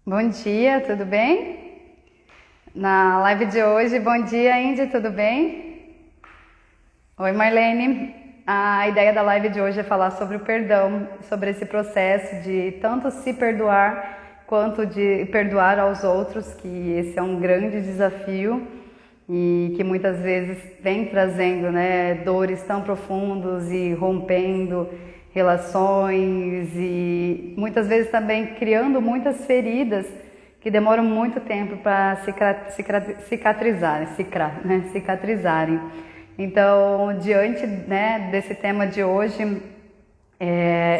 Bom dia, tudo bem? Na live de hoje, bom dia, Indy, tudo bem? Oi, Marlene. A ideia da live de hoje é falar sobre o perdão, sobre esse processo de tanto se perdoar quanto de perdoar aos outros, que esse é um grande desafio e que muitas vezes vem trazendo, dores tão profundos e rompendo relações e muitas vezes também criando muitas feridas que demoram muito tempo para cicatrizarem. Então, diante, desse tema de hoje,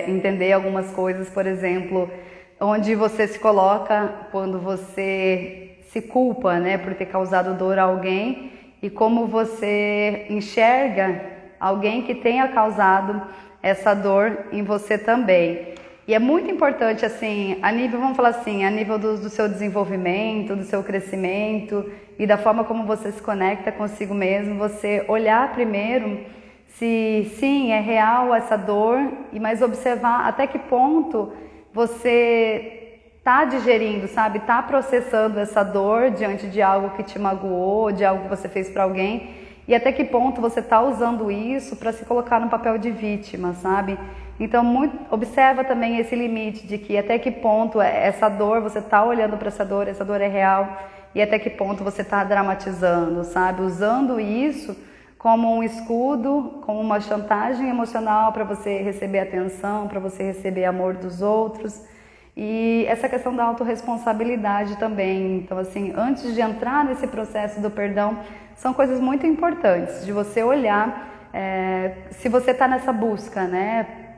entender algumas coisas, por exemplo, onde você se coloca quando você se culpa, por ter causado dor a alguém e como você enxerga alguém que tenha causado essa dor em você também. E é muito importante, assim, a nível, vamos falar assim, a nível do seu desenvolvimento, do seu crescimento e da forma como você se conecta consigo mesmo, você olhar primeiro se sim, é real essa dor, mas observar até que ponto você está digerindo, sabe? Está processando essa dor diante de algo que te magoou, de algo que você fez para alguém. E até que ponto você está usando isso para se colocar no papel de vítima, sabe? Então, observa também esse limite de que até que ponto essa dor, você está olhando para essa dor é real, e até que ponto você está dramatizando, sabe? Usando isso como um escudo, como uma chantagem emocional para você receber atenção, para você receber amor dos outros. E essa questão da autorresponsabilidade também. Então, assim, antes de entrar nesse processo do perdão, são coisas muito importantes de você olhar se você está nessa busca,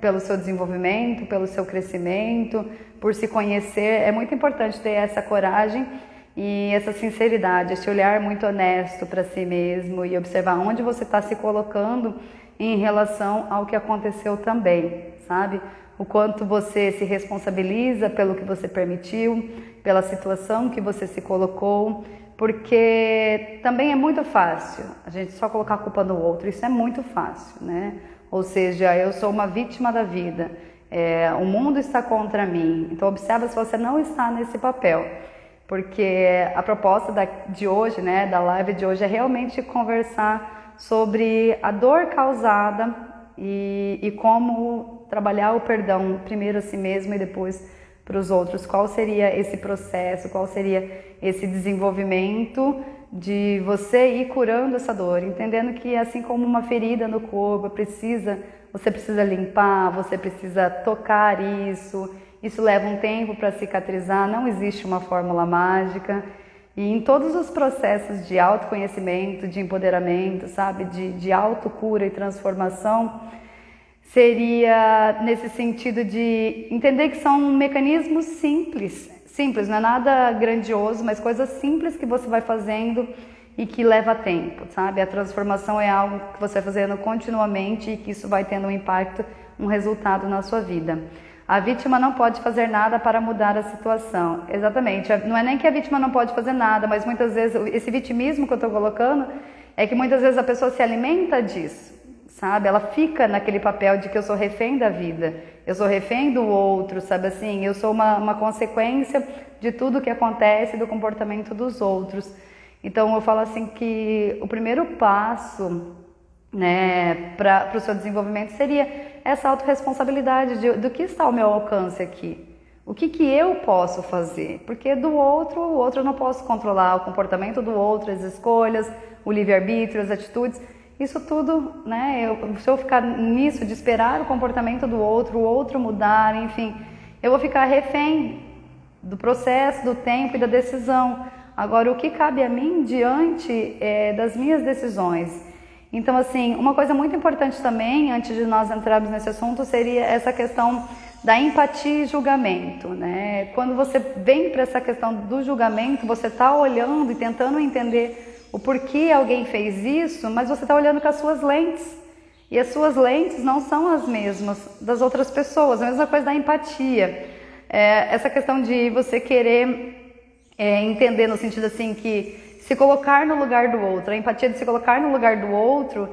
pelo seu desenvolvimento, pelo seu crescimento, por se conhecer. É muito importante ter essa coragem e essa sinceridade, esse olhar muito honesto para si mesmo e observar onde você está se colocando em relação ao que aconteceu também, sabe? O quanto você se responsabiliza pelo que você permitiu, pela situação que você se colocou, porque também é muito fácil a gente só colocar a culpa no outro, isso é muito fácil, Ou seja, eu sou uma vítima da vida, o mundo está contra mim, então observa se você não está nesse papel, porque a proposta de hoje, da live de hoje, é realmente conversar sobre a dor causada e como trabalhar o perdão, primeiro a si mesmo e depois para os outros. Qual seria esse processo, qual seria esse desenvolvimento de você ir curando essa dor, entendendo que assim como uma ferida no corpo, você precisa limpar, você precisa tocar isso leva um tempo para cicatrizar, não existe uma fórmula mágica. E em todos os processos de autoconhecimento, de empoderamento, sabe, de autocura e transformação, seria nesse sentido de entender que são mecanismos simples, não é nada grandioso, mas coisas simples que você vai fazendo e que leva tempo, sabe? A transformação é algo que você vai fazendo continuamente e que isso vai tendo um impacto, um resultado na sua vida. A vítima não pode fazer nada para mudar a situação. Exatamente, não é nem que a vítima não pode fazer nada, mas muitas vezes esse vitimismo que eu estou colocando é que muitas vezes a pessoa se alimenta disso. Sabe? Ela fica naquele papel de que eu sou refém da vida, eu sou refém do outro, sabe assim? Eu sou uma consequência de tudo que acontece, do comportamento dos outros. Então eu falo assim que o primeiro passo, para o seu desenvolvimento seria essa autorresponsabilidade do que está ao meu alcance aqui. O que eu posso fazer? Porque o outro eu não posso controlar, o comportamento do outro, as escolhas, o livre-arbítrio, as atitudes. Isso tudo, se eu ficar nisso de esperar o comportamento do outro, o outro mudar, enfim, eu vou ficar refém do processo, do tempo e da decisão. Agora, o que cabe a mim diante das minhas decisões? Então, assim, uma coisa muito importante também, antes de nós entrarmos nesse assunto, seria essa questão da empatia e julgamento, Quando você vem para essa questão do julgamento, você está olhando e tentando entender o porquê alguém fez isso, mas você está olhando com as suas lentes. E as suas lentes não são as mesmas das outras pessoas. A mesma coisa da empatia. Essa questão de você querer entender no sentido assim que se colocar no lugar do outro, a empatia de se colocar no lugar do outro,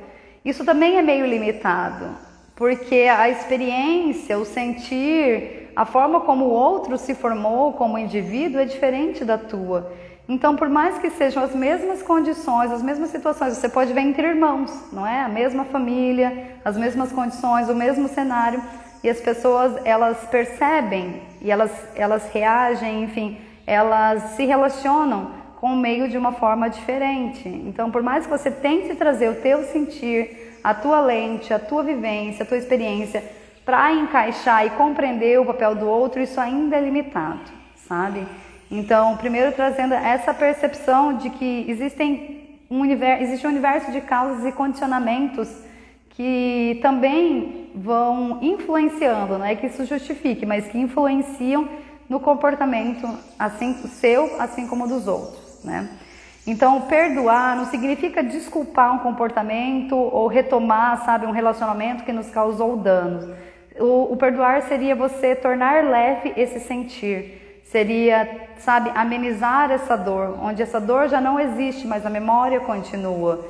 isso também é meio limitado. Porque a experiência, o sentir, a forma como o outro se formou como indivíduo é diferente da tua. Então, por mais que sejam as mesmas condições, as mesmas situações, você pode ver entre irmãos, não é? A mesma família, as mesmas condições, o mesmo cenário, e as pessoas, elas percebem e elas reagem, enfim, elas se relacionam com o meio de uma forma diferente. Então, por mais que você tente trazer o teu sentir, a tua lente, a tua vivência, a tua experiência, para encaixar e compreender o papel do outro, isso ainda é limitado, sabe? Então, primeiro trazendo essa percepção de que existe um universo de causas e condicionamentos que também vão influenciando, não é que isso justifique, mas que influenciam no comportamento assim seu, assim como dos outros, né? Então, perdoar não significa desculpar um comportamento ou retomar, sabe, um relacionamento que nos causou danos. O perdoar seria você tornar leve esse sentir, seria, sabe, amenizar essa dor, onde essa dor já não existe, mas a memória continua.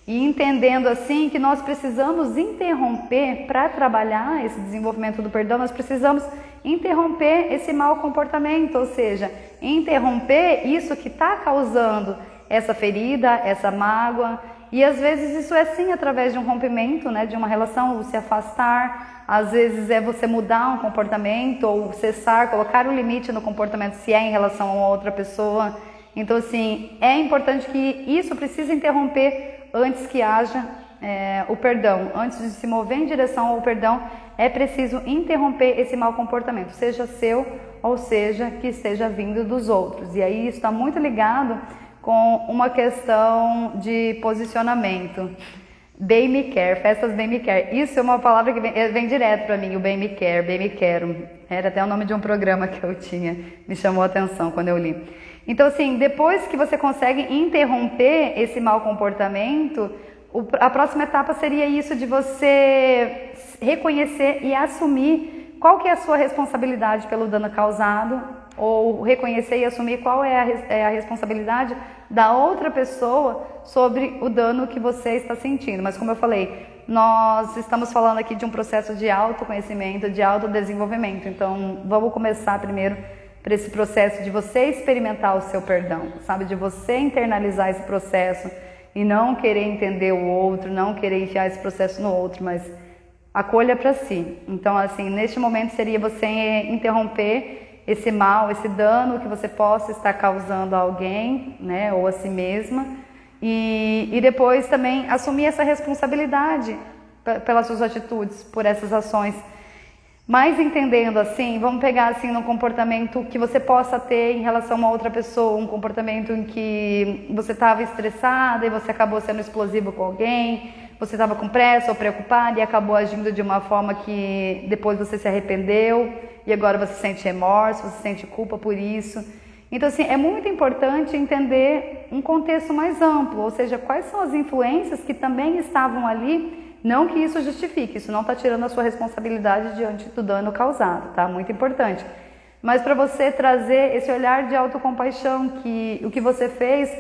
E entendendo assim que nós precisamos interromper, para trabalhar esse desenvolvimento do perdão, nós precisamos interromper esse mau comportamento, ou seja, interromper isso que está causando essa ferida, essa mágoa. E às vezes isso é sim através de um rompimento, né, de uma relação, se afastar, às vezes é você mudar um comportamento ou cessar, colocar um limite no comportamento se é em relação a uma outra pessoa. Então assim, é importante que isso precisa interromper antes que haja o perdão. Antes de se mover em direção ao perdão, é preciso interromper esse mau comportamento, seja seu ou seja que esteja vindo dos outros. E aí isso está muito ligado com uma questão de posicionamento. Bem me quer, festas bem me quer. Isso é uma palavra que vem direto para mim, o bem me quer, bem me quero. Era até o nome de um programa que eu tinha, me chamou a atenção quando eu li. Então assim, depois que você consegue interromper esse mau comportamento, a próxima etapa seria isso de você reconhecer e assumir qual que é a sua responsabilidade pelo dano causado, ou reconhecer e assumir qual é a responsabilidade da outra pessoa sobre o dano que você está sentindo. Mas como eu falei, nós estamos falando aqui de um processo de autoconhecimento, de autodesenvolvimento. Então vamos começar primeiro para esse processo de você experimentar o seu perdão, sabe? De você internalizar esse processo e não querer entender o outro, não querer enfiar esse processo no outro, mas acolha para si. Então assim, neste momento seria você interromper esse mal, esse dano que você possa estar causando a alguém, né, ou a si mesma, e depois também assumir essa responsabilidade pelas suas atitudes, por essas ações. Mas entendendo assim, vamos pegar assim no comportamento que você possa ter em relação a uma outra pessoa, um comportamento em que você estava estressada e você acabou sendo explosivo com alguém, você estava com pressa ou preocupada e acabou agindo de uma forma que depois você se arrependeu e agora você sente remorso, você sente culpa por isso. Então assim, é muito importante entender um contexto mais amplo, ou seja, quais são as influências que também estavam ali. Não que isso justifique, isso não está tirando a sua responsabilidade diante do dano causado, tá? Muito importante. Mas para você trazer esse olhar de autocompaixão, que o que você fez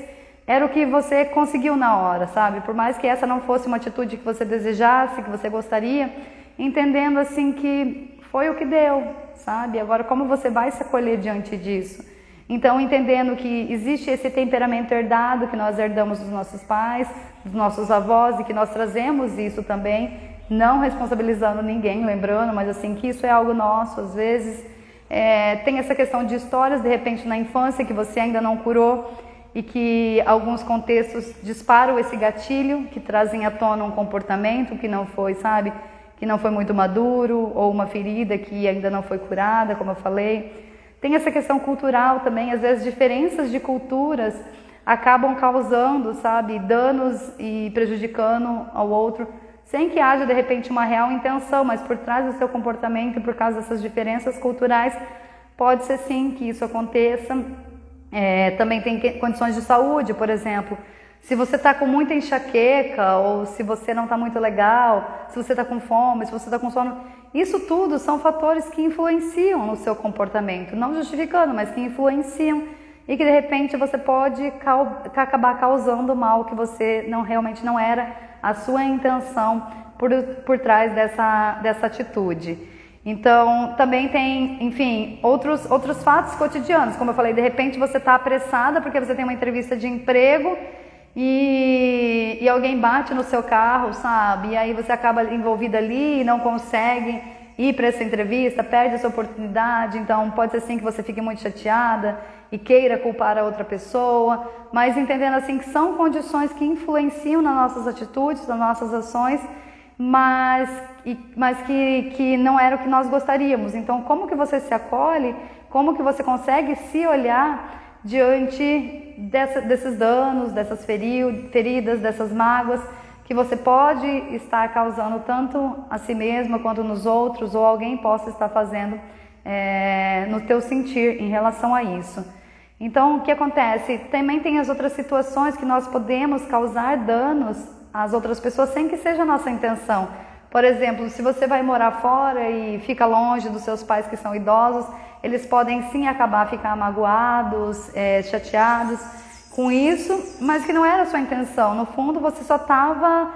era o que você conseguiu na hora, sabe? Por mais que essa não fosse uma atitude que você desejasse, que você gostaria, entendendo assim que foi o que deu, sabe? Agora, como você vai se acolher diante disso? Então, entendendo que existe esse temperamento herdado que nós herdamos dos nossos pais, dos nossos avós e que nós trazemos isso também, não responsabilizando ninguém, lembrando, mas assim, que isso é algo nosso, às vezes. Tem essa questão de histórias, de repente, na infância que você ainda não curou e que alguns contextos disparam esse gatilho, que trazem à tona um comportamento que não foi, sabe, que não foi muito maduro, ou uma ferida que ainda não foi curada, como eu falei. Tem essa questão cultural também, às vezes diferenças de culturas acabam causando, sabe, danos e prejudicando ao outro, sem que haja de repente uma real intenção, mas por trás do seu comportamento, por causa dessas diferenças culturais, pode ser sim que isso aconteça. Também tem condições de saúde, por exemplo, se você está com muita enxaqueca, ou se você não está muito legal, se você está com fome, se você está com sono, isso tudo são fatores que influenciam no seu comportamento, não justificando, mas que influenciam e que de repente você pode acabar causando mal que você realmente não era a sua intenção por trás dessa atitude. Então, também tem, enfim, outros fatos cotidianos. Como eu falei, de repente você está apressada porque você tem uma entrevista de emprego e alguém bate no seu carro, sabe? E aí você acaba envolvida ali e não consegue ir para essa entrevista, perde essa oportunidade. Então, pode ser assim que você fique muito chateada e queira culpar a outra pessoa, mas entendendo assim que são condições que influenciam nas nossas atitudes, nas nossas ações, mas que não era o que nós gostaríamos. Então, como que você se acolhe? Como que você consegue se olhar diante desses danos, dessas feridas, dessas mágoas que você pode estar causando tanto a si mesma quanto nos outros, ou alguém possa estar fazendo no teu sentir em relação a isso. Então, o que acontece? Também tem as outras situações que nós podemos causar danos às outras pessoas sem que seja a nossa intenção. Por exemplo, se você vai morar fora e fica longe dos seus pais que são idosos, eles podem sim acabar ficar magoados, chateados com isso, mas que não era a sua intenção. No fundo, você só estava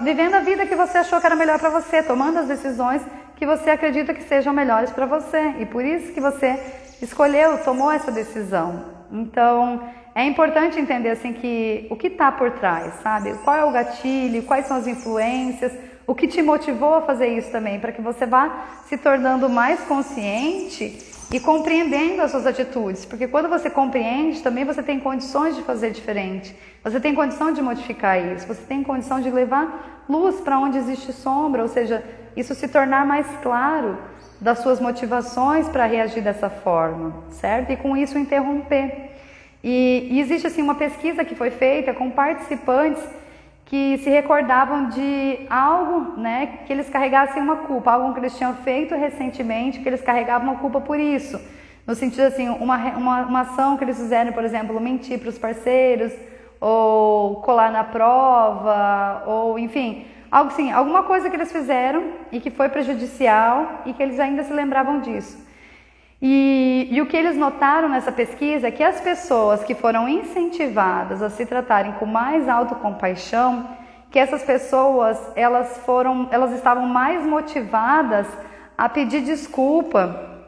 vivendo a vida que você achou que era melhor para você, tomando as decisões que você acredita que sejam melhores para você. E por isso que você escolheu, tomou essa decisão. Então, é importante entender assim que o que está por trás, sabe? Qual é o gatilho, quais são as influências, o que te motivou a fazer isso também, para que você vá se tornando mais consciente e compreendendo as suas atitudes. Porque quando você compreende, também você tem condições de fazer diferente. Você tem condição de modificar isso, você tem condição de levar luz para onde existe sombra, ou seja, isso se tornar mais claro das suas motivações para reagir dessa forma, certo? E com isso interromper. E existe assim uma pesquisa que foi feita com participantes que se recordavam de algo, né, que eles carregassem uma culpa, algo que eles tinham feito recentemente, que eles carregavam uma culpa por isso. No sentido assim, uma ação que eles fizeram, por exemplo, mentir para os parceiros, ou colar na prova, ou enfim, algo assim, alguma coisa que eles fizeram e que foi prejudicial e que eles ainda se lembravam disso. E o que eles notaram nessa pesquisa é que as pessoas que foram incentivadas a se tratarem com mais autocompaixão, que essas pessoas elas estavam mais motivadas a pedir desculpa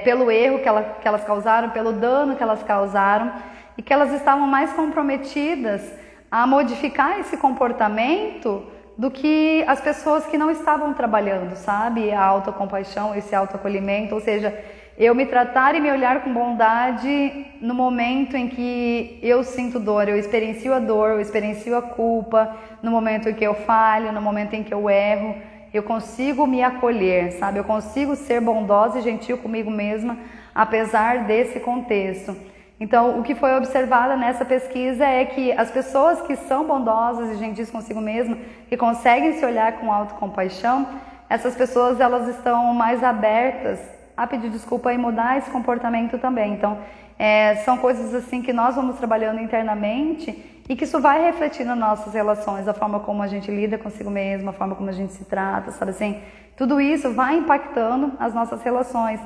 pelo erro que elas causaram, pelo dano que elas causaram, e que elas estavam mais comprometidas a modificar esse comportamento do que as pessoas que não estavam trabalhando, sabe? A autocompaixão, esse autoacolhimento, ou seja, eu me tratar e me olhar com bondade no momento em que eu sinto dor, eu experiencio a dor, eu experiencio a culpa, no momento em que eu falho, no momento em que eu erro, eu consigo me acolher, sabe? Eu consigo ser bondosa e gentil comigo mesma, apesar desse contexto. Então, o que foi observado nessa pesquisa é que as pessoas que são bondosas e gentis consigo mesmas, que conseguem se olhar com autocompaixão, essas pessoas elas estão mais abertas a pedir desculpa e mudar esse comportamento também. Então, são coisas assim que nós vamos trabalhando internamente e que isso vai refletir nas nossas relações, a forma como a gente lida consigo mesma, a forma como a gente se trata, sabe assim? Tudo isso vai impactando as nossas relações.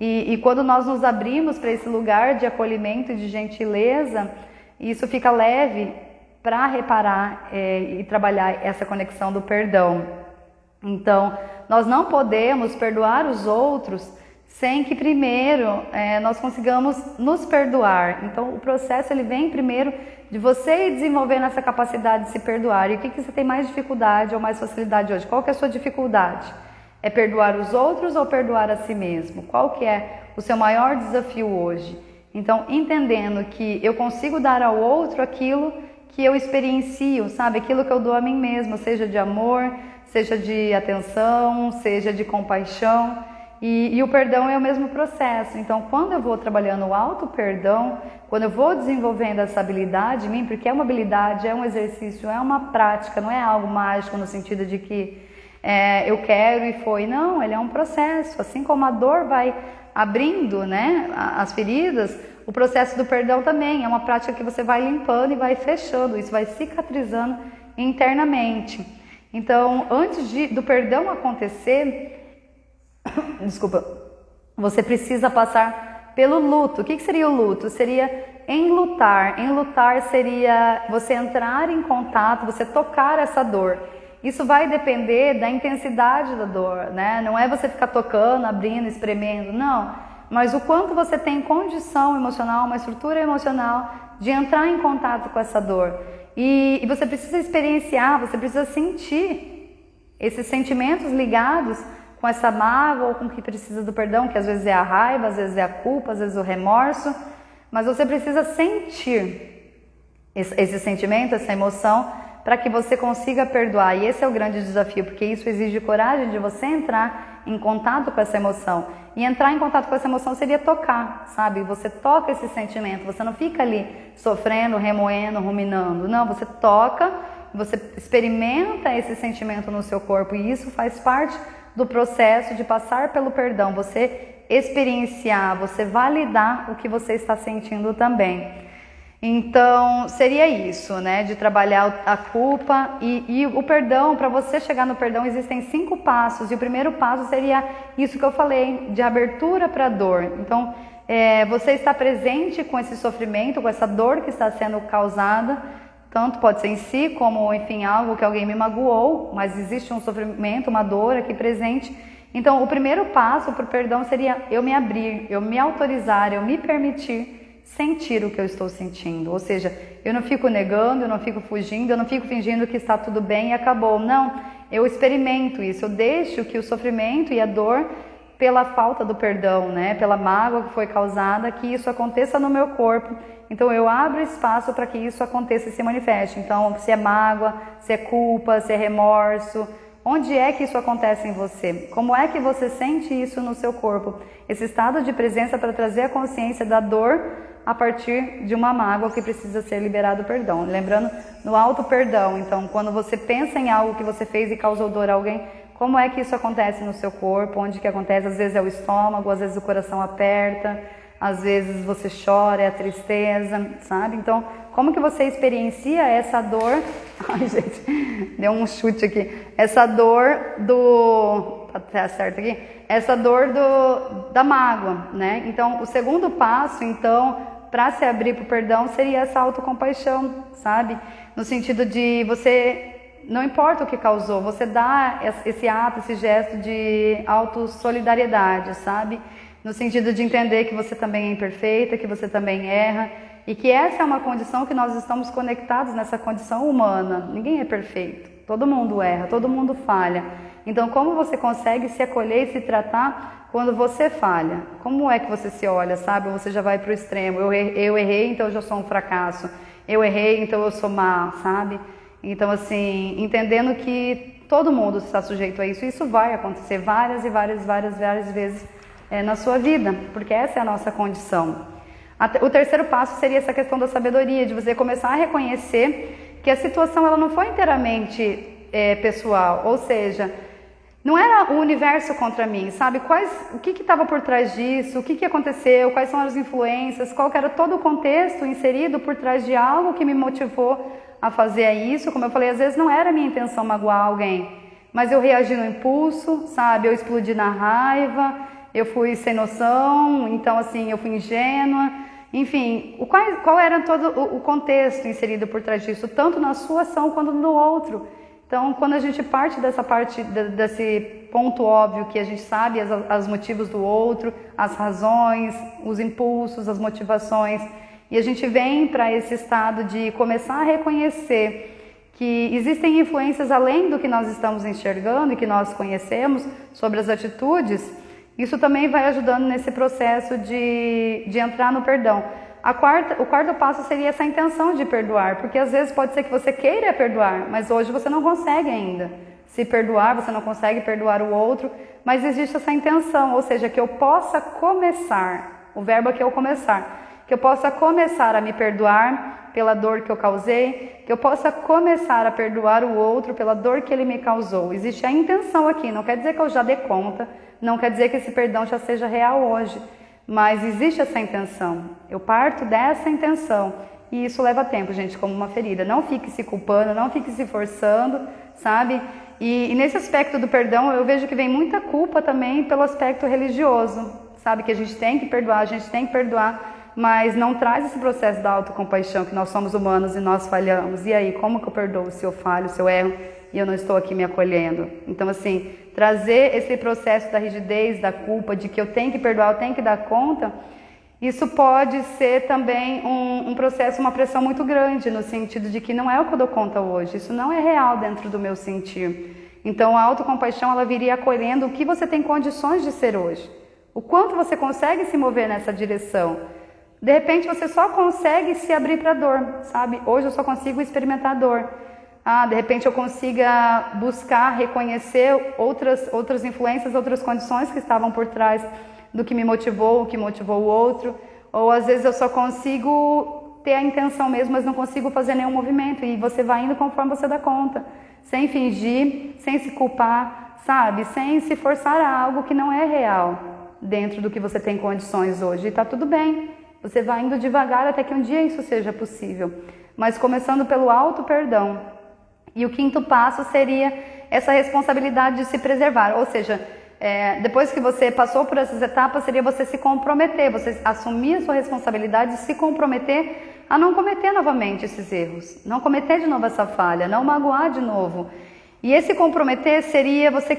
E quando nós nos abrimos para esse lugar de acolhimento e de gentileza, isso fica leve para reparar e trabalhar essa conexão do perdão. Então, nós não podemos perdoar os outros sem que primeiro nós consigamos nos perdoar. Então, o processo ele vem primeiro de você ir desenvolvendo essa capacidade de se perdoar. E o que você tem mais dificuldade ou mais facilidade hoje? Qual que é a sua dificuldade? É perdoar os outros ou perdoar a si mesmo? Qual que é o seu maior desafio hoje? Então, entendendo que eu consigo dar ao outro aquilo que eu experiencio, sabe? Aquilo que eu dou a mim mesma, seja de amor, seja de atenção, seja de compaixão. E o perdão é o mesmo processo. Então, quando eu vou trabalhando o auto-perdão, quando eu vou desenvolvendo essa habilidade em mim, porque é uma habilidade, é um exercício, é uma prática, não é algo mágico no sentido de que eu quero e foi. Não, ele é um processo. Assim como a dor vai abrindo, né, as feridas, o processo do perdão também é uma prática que você vai limpando e vai fechando, isso vai cicatrizando internamente. Então, antes do perdão acontecer, desculpa, você precisa passar pelo luto. O que seria o luto? Seria enlutar. Enlutar seria você entrar em contato, você tocar essa dor. isso vai depender da intensidade da dor, né? Não é você ficar tocando, abrindo, espremendo, não. Mas o quanto você tem condição emocional, uma estrutura emocional de entrar em contato com essa dor. E você precisa experienciar, você precisa sentir esses sentimentos ligados com essa mágoa ou com o que precisa do perdão, que às vezes é a raiva, às vezes é a culpa, às vezes o remorso. Mas você precisa sentir esse sentimento, essa emoção, para que você consiga perdoar. E esse é o grande desafio, porque isso exige coragem de você entrar em contato com essa emoção. E entrar em contato com essa emoção seria tocar, sabe? Você toca esse sentimento, você não fica ali sofrendo, remoendo, ruminando. Não, você toca, você experimenta esse sentimento no seu corpo e isso faz parte do processo de passar pelo perdão. Você experienciar, você validar o que você está sentindo também. Então, seria isso, né? De trabalhar a culpa e o perdão. Para você chegar no perdão, existem 5 passos. E o primeiro passo seria isso que eu falei, de abertura para a dor. Então, você está presente com esse sofrimento, com essa dor que está sendo causada. Tanto pode ser em si, como, enfim, algo que alguém me magoou. Mas existe um sofrimento, uma dor aqui presente. Então, o primeiro passo para o perdão seria eu me abrir, eu me autorizar, eu me permitir sentir o que eu estou sentindo, ou seja, eu não fico negando, eu não fico fugindo, eu não fico fingindo que está tudo bem e acabou, não, eu experimento isso, eu deixo que o sofrimento e a dor pela falta do perdão, né, pela mágoa que foi causada, que isso aconteça no meu corpo, então eu abro espaço para que isso aconteça e se manifeste, então se é mágoa, se é culpa, se é remorso, onde é que isso acontece em você? Como é que você sente isso no seu corpo? Esse estado de presença para trazer a consciência da dor a partir de uma mágoa que precisa ser liberado perdão. Lembrando, no auto-perdão, então, quando você pensa em algo que você fez e causou dor a alguém, como é que isso acontece no seu corpo? Onde que acontece? Às vezes é o estômago, às vezes o coração aperta, às vezes você chora, é a tristeza, sabe? Então, como que você experiencia essa dor? Ai, gente, deu um chute aqui. Essa dor do... Tá certo aqui? Essa dor da mágoa, né? Então, o segundo passo, então, para se abrir para o perdão, seria essa autocompaixão, sabe? No sentido de você, não importa o que causou, você dá esse ato, esse gesto de autossolidariedade, sabe? No sentido de entender que você também é imperfeita, que você também erra, e que essa é uma condição que nós estamos conectados nessa condição humana. Ninguém é perfeito, todo mundo erra, todo mundo falha. Então, como você consegue se acolher e se tratar quando você falha? Como é que você se olha, sabe? Você já vai para o extremo. Eu errei, então eu já sou um fracasso. Eu errei, então eu sou má, sabe? Então, assim, entendendo que todo mundo está sujeito a isso. Isso vai acontecer várias vezes na sua vida, porque essa é a nossa condição. O terceiro passo seria essa questão da sabedoria, de você começar a reconhecer que a situação ela não foi inteiramente pessoal, ou seja, não era o universo contra mim, sabe? O que estava por trás disso, o que aconteceu, quais são as influências, qual que era todo o contexto inserido por trás de algo que me motivou a fazer isso. Como eu falei, às vezes não era a minha intenção magoar alguém, mas eu reagi no impulso, sabe? Eu explodi na raiva, eu fui sem noção, então assim, eu fui ingênua. Enfim, qual era todo o contexto inserido por trás disso, tanto na sua ação quanto no outro. Então, quando a gente parte desse ponto óbvio que a gente sabe os motivos do outro, as razões, os impulsos, as motivações, e a gente vem para esse estado de começar a reconhecer que existem influências além do que nós estamos enxergando e que nós conhecemos sobre as atitudes, isso também vai ajudando nesse processo de entrar no perdão. O quarto passo seria essa intenção de perdoar, porque às vezes pode ser que você queira perdoar, mas hoje você não consegue ainda se perdoar, você não consegue perdoar o outro, mas existe essa intenção, ou seja, que eu possa começar, o verbo aqui é o começar, que eu possa começar a me perdoar pela dor que eu causei, que eu possa começar a perdoar o outro pela dor que ele me causou. Existe a intenção aqui, não quer dizer que eu já dê conta, não quer dizer que esse perdão já seja real hoje, mas existe essa intenção, eu parto dessa intenção e isso leva tempo, gente, como uma ferida. Não fique se culpando, não fique se forçando, sabe? E nesse aspecto do perdão eu vejo que vem muita culpa também pelo aspecto religioso, sabe? Que a gente tem que perdoar, mas não traz esse processo da autocompaixão, que nós somos humanos e nós falhamos. E aí, como que eu perdoo se eu falho, se eu erro? e eu não estou aqui me acolhendo. Então, assim, trazer esse processo da rigidez, da culpa, de que eu tenho que perdoar, eu tenho que dar conta, isso pode ser também um processo, uma pressão muito grande, no sentido de que não é o que eu dou conta hoje, isso não é real dentro do meu sentir. Então, a autocompaixão, ela viria acolhendo o que você tem condições de ser hoje, o quanto você consegue se mover nessa direção. De repente, você só consegue se abrir para a dor, sabe? Hoje eu só consigo experimentar a dor. De repente eu consiga buscar, reconhecer outras influências, outras condições que estavam por trás do que me motivou, o que motivou o outro. Ou às vezes eu só consigo ter a intenção mesmo, mas não consigo fazer nenhum movimento. E você vai indo conforme você dá conta. Sem fingir, sem se culpar, sabe? Sem se forçar a algo que não é real dentro do que você tem condições hoje. E tá tudo bem. Você vai indo devagar até que um dia isso seja possível. Mas começando pelo auto-perdão. E o quinto passo seria essa responsabilidade de se preservar. Ou seja, depois que você passou por essas etapas, seria você se comprometer, você assumir a sua responsabilidade e se comprometer a não cometer novamente esses erros. Não cometer de novo essa falha, não magoar de novo. E esse comprometer seria você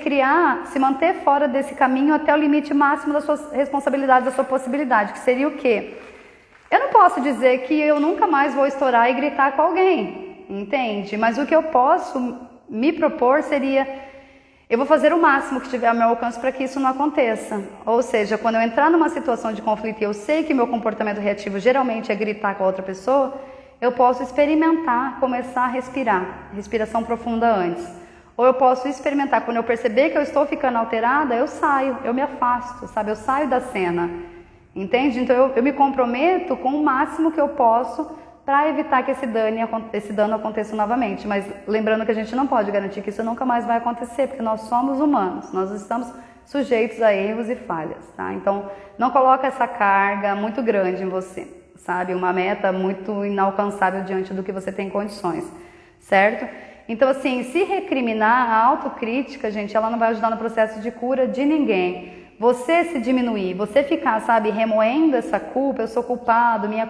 se manter fora desse caminho até o limite máximo das suas responsabilidades, da sua possibilidade, que seria o quê? Eu não posso dizer que eu nunca mais vou estourar e gritar com alguém, entende? Mas o que eu posso me propor seria, eu vou fazer o máximo que tiver ao meu alcance para que isso não aconteça. Ou seja, quando eu entrar numa situação de conflito e eu sei que meu comportamento reativo geralmente é gritar com a outra pessoa, eu posso experimentar, começar a respirar, respiração profunda antes. Ou eu posso experimentar, quando eu perceber que eu estou ficando alterada, eu saio, eu me afasto, sabe? Eu saio da cena. Entende? Então eu me comprometo com o máximo que eu posso para evitar que esse dano aconteça novamente. Mas lembrando que a gente não pode garantir que isso nunca mais vai acontecer, porque nós somos humanos, nós estamos sujeitos a erros e falhas, tá? Então não coloca essa carga muito grande em você, sabe? Uma meta muito inalcançável diante do que você tem condições, certo? Então assim, se recriminar, a autocrítica, gente, ela não vai ajudar no processo de cura de ninguém. Você se diminuir, você ficar, sabe, remoendo essa culpa, eu sou culpado, minha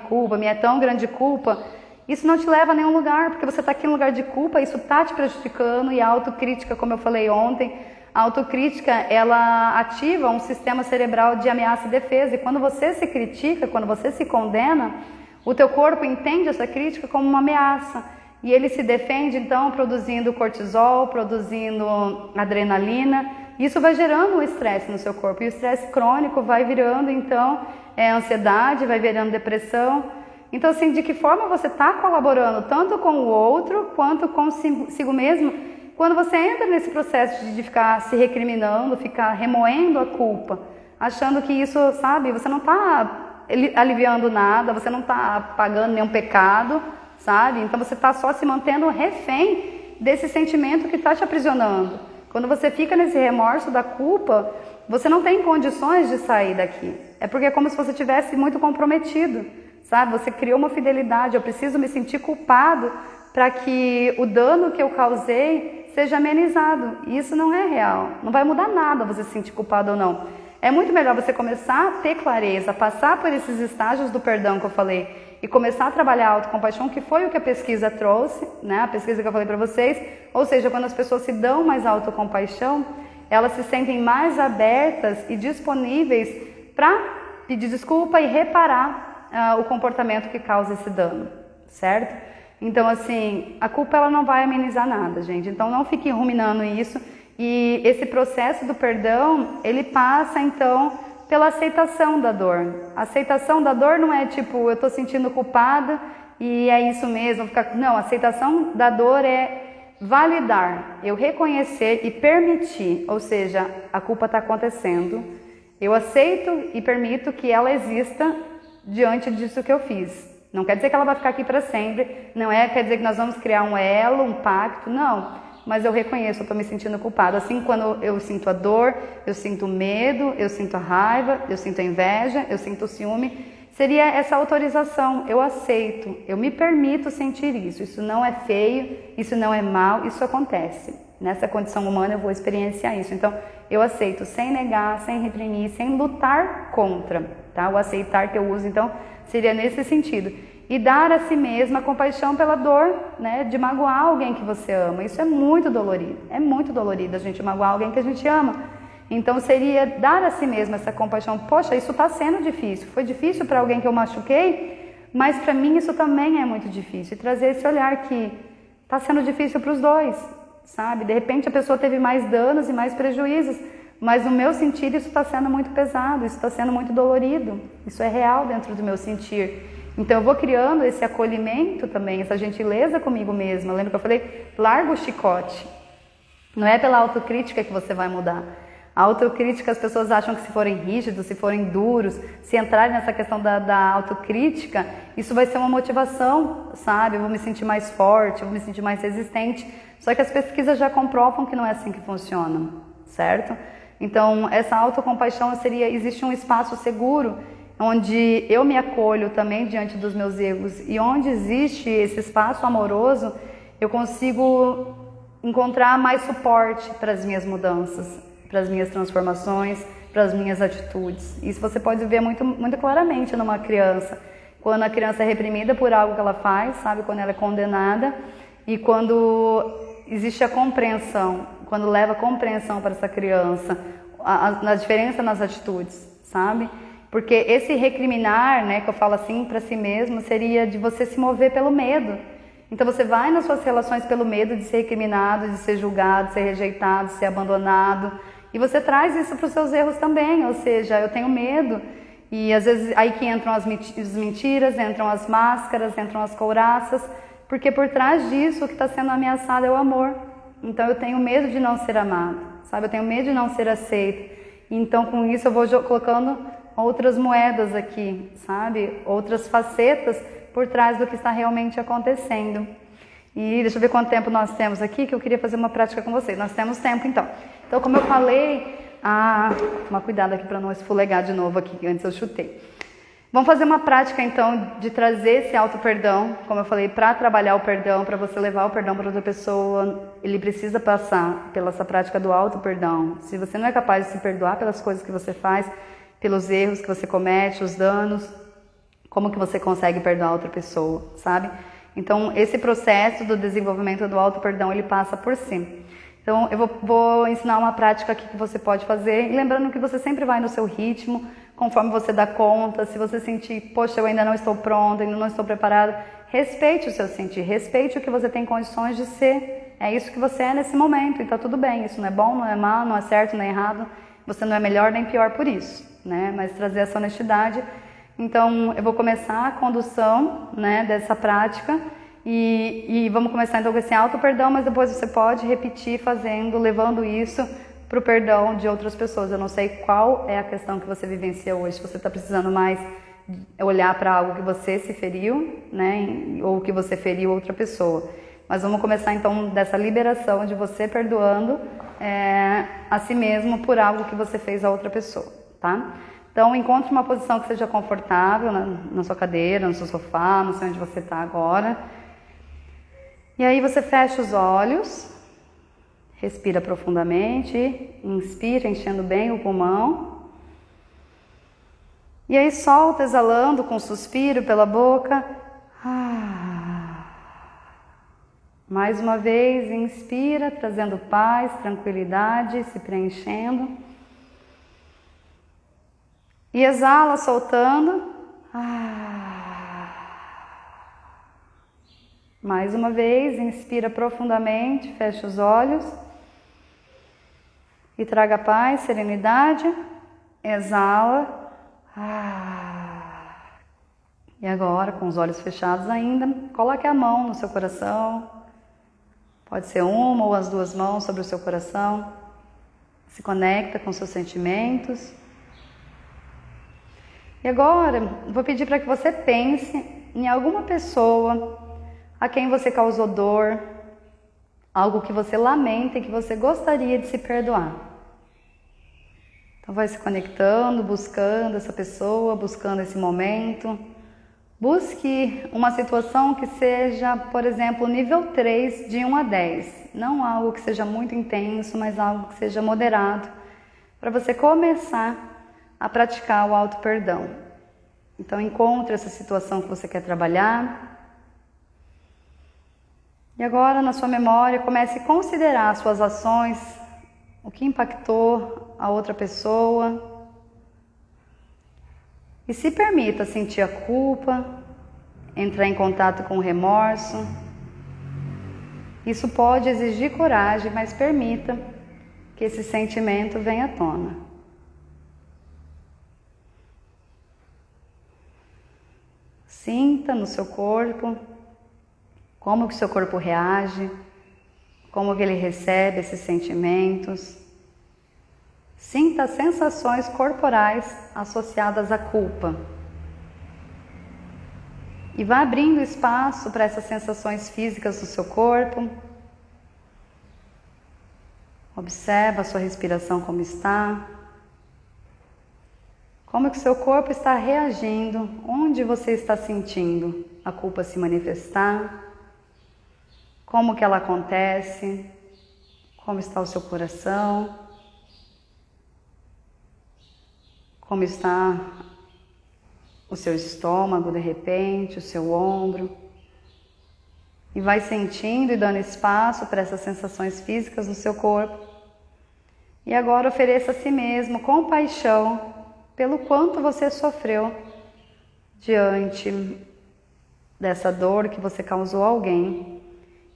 é tão grande culpa, isso não te leva a nenhum lugar, porque você está aqui no lugar de culpa, isso está te prejudicando. E a autocrítica, como eu falei ontem, a autocrítica, ela ativa um sistema cerebral de ameaça e defesa, e quando você se critica, quando você se condena, o teu corpo entende essa crítica como uma ameaça, e ele se defende então produzindo cortisol, produzindo adrenalina. Isso vai gerando um estresse no seu corpo, e o estresse crônico vai virando, então, ansiedade, vai virando depressão. Então, assim, de que forma você está colaborando tanto com o outro, quanto consigo mesmo, quando você entra nesse processo de ficar se recriminando, ficar remoendo a culpa, achando que isso, sabe, você não está aliviando nada, você não está pagando nenhum pecado, sabe? Então, você está só se mantendo refém desse sentimento que está te aprisionando. Quando você fica nesse remorso da culpa, você não tem condições de sair daqui. É porque é como se você estivesse muito comprometido, sabe? Você criou uma fidelidade, eu preciso me sentir culpado para que o dano que eu causei seja amenizado. E isso não é real. Não vai mudar nada você se sentir culpado ou não. É muito melhor você começar a ter clareza, passar por esses estágios do perdão que eu falei, e começar a trabalhar a autocompaixão, que foi o que a pesquisa trouxe, né? A pesquisa que eu falei para vocês. Ou seja, quando as pessoas se dão mais autocompaixão, elas se sentem mais abertas e disponíveis para pedir desculpa e reparar o comportamento que causa esse dano, certo? Então, assim, a culpa ela não vai amenizar nada, gente. Então, não fique ruminando isso. E esse processo do perdão, ele passa, então, pela aceitação da dor. A aceitação da dor não é tipo, eu estou sentindo culpada e é isso mesmo. Não, a aceitação da dor é validar, eu reconhecer e permitir. Ou seja, a culpa está acontecendo, eu aceito e permito que ela exista diante disso que eu fiz. Não quer dizer que ela vai ficar aqui para sempre, quer dizer que nós vamos criar um elo, um pacto, não. Mas eu reconheço, eu estou me sentindo culpada. Assim, quando eu sinto a dor, eu sinto o medo, eu sinto a raiva, eu sinto a inveja, eu sinto o ciúme, seria essa autorização. Eu aceito, eu me permito sentir isso. Isso não é feio, isso não é mal, isso acontece. Nessa condição humana eu vou experienciar isso. Então, eu aceito sem negar, sem reprimir, sem lutar contra, tá? O aceitar que eu uso, então, seria nesse sentido. e dar a si mesma compaixão pela dor, né, de magoar alguém que você ama. Isso é muito dolorido a gente magoar alguém que a gente ama. Então seria dar a si mesma essa compaixão. Poxa, isso está sendo difícil, foi difícil para alguém que eu machuquei, mas para mim isso também é muito difícil. E trazer esse olhar que está sendo difícil para os dois, sabe? De repente a pessoa teve mais danos e mais prejuízos, mas no meu sentir isso está sendo muito pesado, isso está sendo muito dolorido, isso é real dentro do meu sentir. Então eu vou criando esse acolhimento também, essa gentileza comigo mesma. Lembra que eu falei? Larga o chicote. Não é pela autocrítica que você vai mudar. A autocrítica, as pessoas acham que se forem rígidos, se forem duros, se entrarem nessa questão da autocrítica, isso vai ser uma motivação, sabe? Eu vou me sentir mais forte, eu vou me sentir mais resistente. Só que as pesquisas já comprovam que não é assim que funciona, certo? Então, essa autocompaixão seria, existe um espaço seguro, onde eu me acolho também diante dos meus erros, e onde existe esse espaço amoroso, eu consigo encontrar mais suporte para as minhas mudanças, para as minhas transformações, para as minhas atitudes. Isso você pode ver muito claramente numa criança. Quando a criança é reprimida por algo que ela faz, sabe? Quando ela é condenada, e quando existe a compreensão, quando leva a compreensão para essa criança, a diferença nas atitudes, sabe? Porque esse recriminar, né, que eu falo assim para si mesmo, seria de você se mover pelo medo. Então você vai nas suas relações pelo medo de ser recriminado, de ser julgado, de ser rejeitado, de ser abandonado. E você traz isso para os seus erros também, ou seja, eu tenho medo. E às vezes aí que entram as mentiras, entram as máscaras, entram as couraças, porque por trás disso o que está sendo ameaçado é o amor. Então eu tenho medo de não ser amado, sabe? Eu tenho medo de não ser aceito. Então com isso eu vou colocando outras moedas aqui, sabe? Outras facetas por trás do que está realmente acontecendo. E deixa eu ver quanto tempo nós temos aqui, que eu queria fazer uma prática com vocês. Nós temos tempo então. Então como eu falei, tomar cuidado aqui para não esfulegar de novo aqui, que antes eu chutei. Vamos fazer uma prática então de trazer esse auto-perdão, como eu falei, para trabalhar o perdão, para você levar o perdão para outra pessoa, ele precisa passar pela essa prática do auto-perdão. Se você não é capaz de se perdoar pelas coisas que você faz, pelos erros que você comete, os danos, como que você consegue perdoar outra pessoa, sabe? Então esse processo do desenvolvimento do auto-perdão, ele passa por si. Então eu vou ensinar uma prática aqui que você pode fazer, e lembrando que você sempre vai no seu ritmo, conforme você dá conta. Se você sentir, poxa, eu ainda não estou pronta, ainda não estou preparada, respeite o seu sentir, respeite o que você tem condições de ser. É isso que você é nesse momento, e tá tudo bem. Isso não é bom, não é mal, não é certo, não é errado. Você não é melhor nem pior por isso, né? Mas trazer essa honestidade. Então eu vou começar a condução, né, dessa prática. E vamos começar então com esse auto-perdão, mas depois você pode repetir fazendo, levando isso para o perdão de outras pessoas. Eu não sei qual é a questão que você vivencia hoje, se você está precisando mais olhar para algo que você se feriu, né, ou que você feriu outra pessoa. Mas vamos começar então dessa liberação de você perdoando a si mesmo por algo que você fez a outra pessoa, tá? Então encontre uma posição que seja confortável, na sua cadeira, no seu sofá, não sei onde você está agora. E aí você fecha os olhos, respira profundamente, inspira enchendo bem o pulmão. E aí solta exalando com um suspiro pela boca. Mais uma vez, inspira, trazendo paz, tranquilidade, se preenchendo. E exala soltando. Mais uma vez, inspira profundamente, fecha os olhos e traga paz, serenidade. Exala. E agora, com os olhos fechados ainda, coloque a mão no seu coração. Pode ser uma ou as duas mãos sobre o seu coração. Se conecta com seus sentimentos. E agora, vou pedir para que você pense em alguma pessoa a quem você causou dor, algo que você lamenta e que você gostaria de se perdoar. Então vai se conectando, buscando essa pessoa, buscando esse momento. Busque uma situação que seja, por exemplo, nível 3 de 1 a 10. Não algo que seja muito intenso, mas algo que seja moderado, para você começar a praticar o auto-perdão. Então encontre essa situação que você quer trabalhar. E agora, na sua memória, comece a considerar as suas ações, o que impactou a outra pessoa. E se permita sentir a culpa, entrar em contato com o remorso. Isso pode exigir coragem, mas permita que esse sentimento venha à tona. Sinta no seu corpo como que o seu corpo reage, como que ele recebe esses sentimentos. Sinta as sensações corporais associadas à culpa. E vá abrindo espaço para essas sensações físicas do seu corpo. Observa a sua respiração como está. Como que o seu corpo está reagindo, onde você está sentindo a culpa se manifestar. Como que ela acontece, como está o seu coração, como está o seu estômago de repente, o seu ombro. E vai sentindo e dando espaço para essas sensações físicas no seu corpo. E agora ofereça a si mesmo compaixão pelo quanto você sofreu diante dessa dor que você causou a alguém.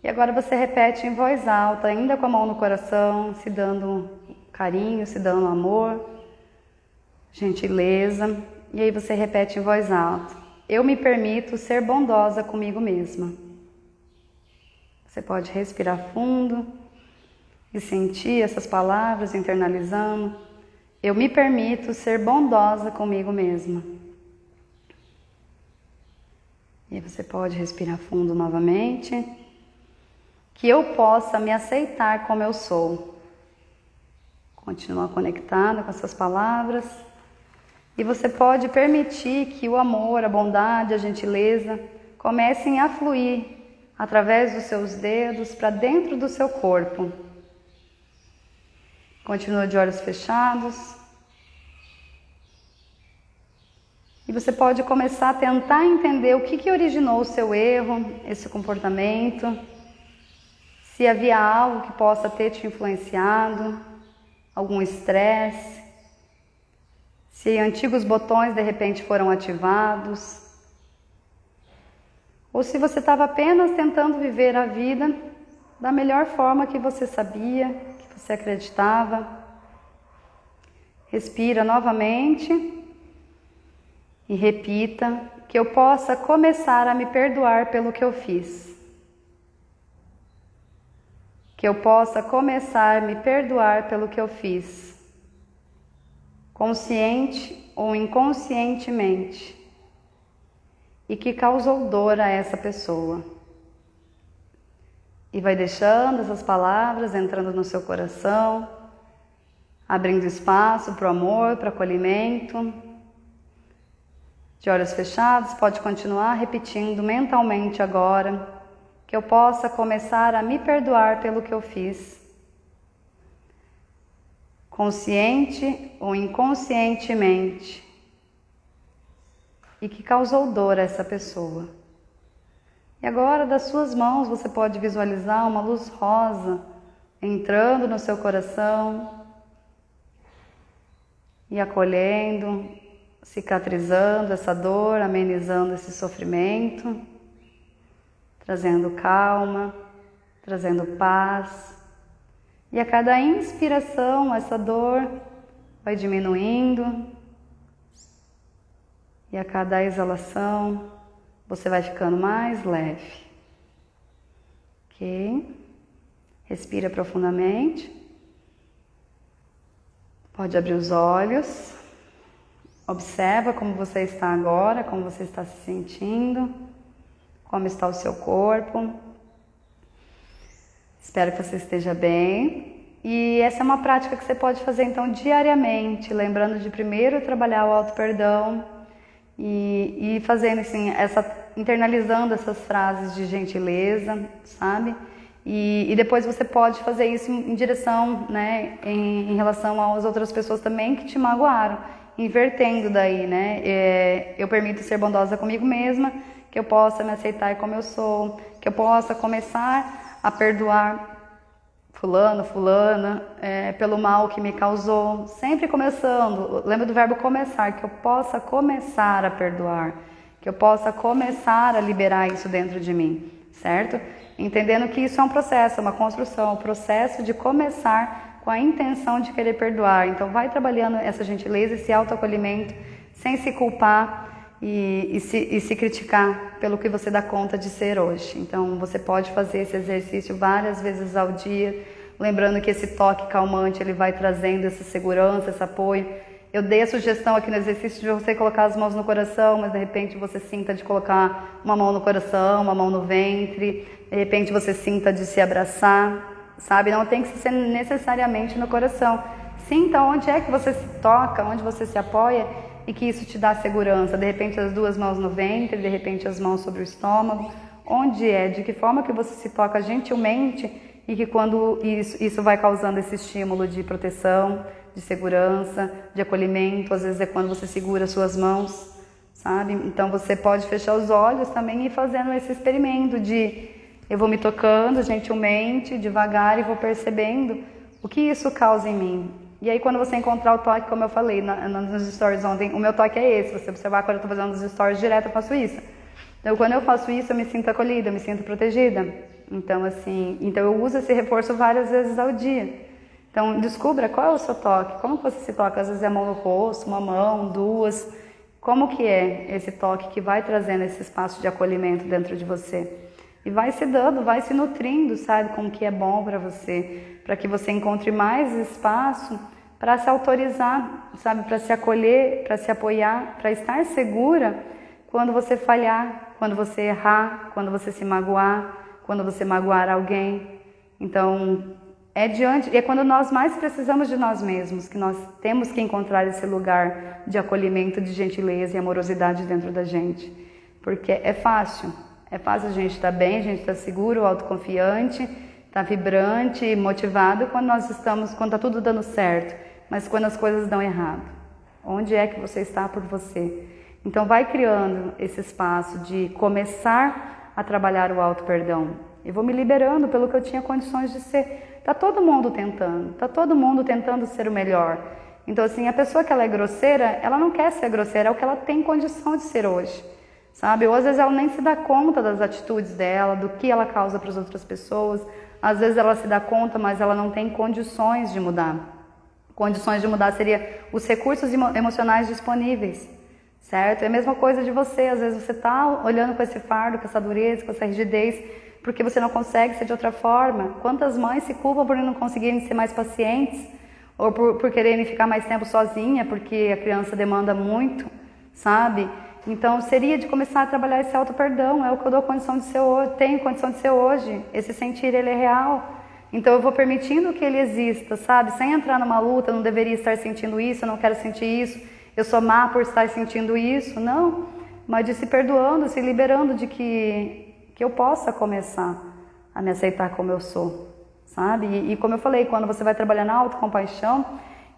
E agora você repete em voz alta, ainda com a mão no coração, se dando carinho, se dando amor, gentileza. E aí você repete em voz alta: eu me permito ser bondosa comigo mesma. Você pode respirar fundo e sentir essas palavras internalizando. Eu me permito ser bondosa comigo mesma. E você pode respirar fundo novamente. Que eu possa me aceitar como eu sou. Continua conectada com essas palavras. E você pode permitir que o amor, a bondade, a gentileza comecem a fluir através dos seus dedos para dentro do seu corpo. Continua de olhos fechados. E você pode começar a tentar entender o que originou o seu erro, esse comportamento. Se havia algo que possa ter te influenciado, algum estresse. Se antigos botões de repente foram ativados. Ou se você estava apenas tentando viver a vida da melhor forma que você sabia, que você acreditava. Respira novamente e repita: que eu possa começar a me perdoar pelo que eu fiz. Que eu possa começar a me perdoar pelo que eu fiz, consciente ou inconscientemente, e que causou dor a essa pessoa. E vai deixando essas palavras entrando no seu coração, abrindo espaço para o amor, para o acolhimento. De olhos fechados, pode continuar repetindo mentalmente agora: que eu possa começar a me perdoar pelo que eu fiz, consciente ou inconscientemente, e que causou dor a essa pessoa. E agora, das suas mãos, você pode visualizar uma luz rosa entrando no seu coração e acolhendo, cicatrizando essa dor, amenizando esse sofrimento, trazendo calma, trazendo paz. E a cada inspiração, essa dor vai diminuindo. E a cada exalação, você vai ficando mais leve. Ok? Respira profundamente. Pode abrir os olhos. Observa como você está agora, como você está se sentindo, como está o seu corpo. Espero que você esteja bem. E essa é uma prática que você pode fazer então diariamente, lembrando de primeiro trabalhar o auto-perdão e fazendo assim, internalizando essas frases de gentileza, sabe? E depois você pode fazer isso em direção, né, em relação às outras pessoas também que te magoaram. invertendo daí, né? Eu permito ser bondosa comigo mesma, que eu possa me aceitar como eu sou, que eu possa começar a perdoar fulano, fulana, pelo mal que me causou, sempre começando, lembra do verbo começar, que eu possa começar a perdoar, que eu possa começar a liberar isso dentro de mim, certo? Entendendo que isso é um processo, uma construção, um processo de começar com a intenção de querer perdoar. Então vai trabalhando essa gentileza, esse autoacolhimento, sem se culpar e se criticar pelo que você dá conta de ser hoje. Então você pode fazer esse exercício várias vezes ao dia, lembrando que esse toque calmante ele vai trazendo essa segurança, esse apoio. Eu dei a sugestão aqui no exercício de você colocar as mãos no coração, mas de repente você sinta de colocar uma mão no coração, uma mão no ventre, de repente você sinta de se abraçar, sabe? Não tem que ser necessariamente no coração. Sinta onde é que você se toca, onde você se apoia e que isso te dá segurança. De repente as duas mãos no ventre, de repente as mãos sobre o estômago. Onde é? De que forma que você se toca gentilmente e que quando isso vai causando esse estímulo de proteção, de segurança, de acolhimento. Às vezes é quando você segura as suas mãos, sabe? Então você pode fechar os olhos também e ir fazendo esse experimento de eu vou me tocando gentilmente, devagar e vou percebendo o que isso causa em mim. E aí quando você encontrar o toque, como eu falei nos stories ontem, o meu toque é esse. Você observar quando eu estou fazendo os stories direto, eu faço isso. Então quando eu faço isso, eu me sinto acolhida, eu me sinto protegida. Então eu uso esse reforço várias vezes ao dia. Então descubra qual é o seu toque, como você se toca. Às vezes é a mão no rosto, uma mão, duas. Como que é esse toque que vai trazendo esse espaço de acolhimento dentro de você? E vai se dando, vai se nutrindo, sabe, com o que é bom para você, para que você encontre mais espaço para se autorizar, sabe, para se acolher, para se apoiar, para estar segura quando você falhar, quando você errar, quando você se magoar, quando você magoar alguém. Então, é quando nós mais precisamos de nós mesmos, que nós temos que encontrar esse lugar de acolhimento, de gentileza e amorosidade dentro da gente. Porque é fácil a gente estar bem, a gente estar seguro, autoconfiante, estar vibrante, motivado quando está tudo dando certo, mas quando as coisas dão errado. Onde é que você está por você? Então vai criando esse espaço de começar a trabalhar o auto-perdão. Eu vou me liberando pelo que eu tinha condições de ser. Está todo mundo tentando ser o melhor. Então assim, a pessoa que ela é grosseira, ela não quer ser grosseira, é o que ela tem condição de ser hoje. Sabe? Ou às vezes ela nem se dá conta das atitudes dela, do que ela causa para as outras pessoas. Às vezes ela se dá conta, mas ela não tem condições de mudar. Condições de mudar seria os recursos emocionais disponíveis, certo? É a mesma coisa de você. Às vezes você está olhando com esse fardo, com essa dureza, com essa rigidez, porque você não consegue ser de outra forma. Quantas mães se culpam por não conseguirem ser mais pacientes, ou por quererem ficar mais tempo sozinha, porque a criança demanda muito, sabe? Então, seria de começar a trabalhar esse auto-perdão, é o que eu dou condição de ser hoje, tenho condição de ser hoje, esse sentir ele é real. Então, eu vou permitindo que ele exista, sabe? Sem entrar numa luta, eu não deveria estar sentindo isso, eu não quero sentir isso, eu sou má por estar sentindo isso, não. Mas de se perdoando, se liberando de que eu possa começar a me aceitar como eu sou, sabe? E como eu falei, quando você vai trabalhar na autocompaixão,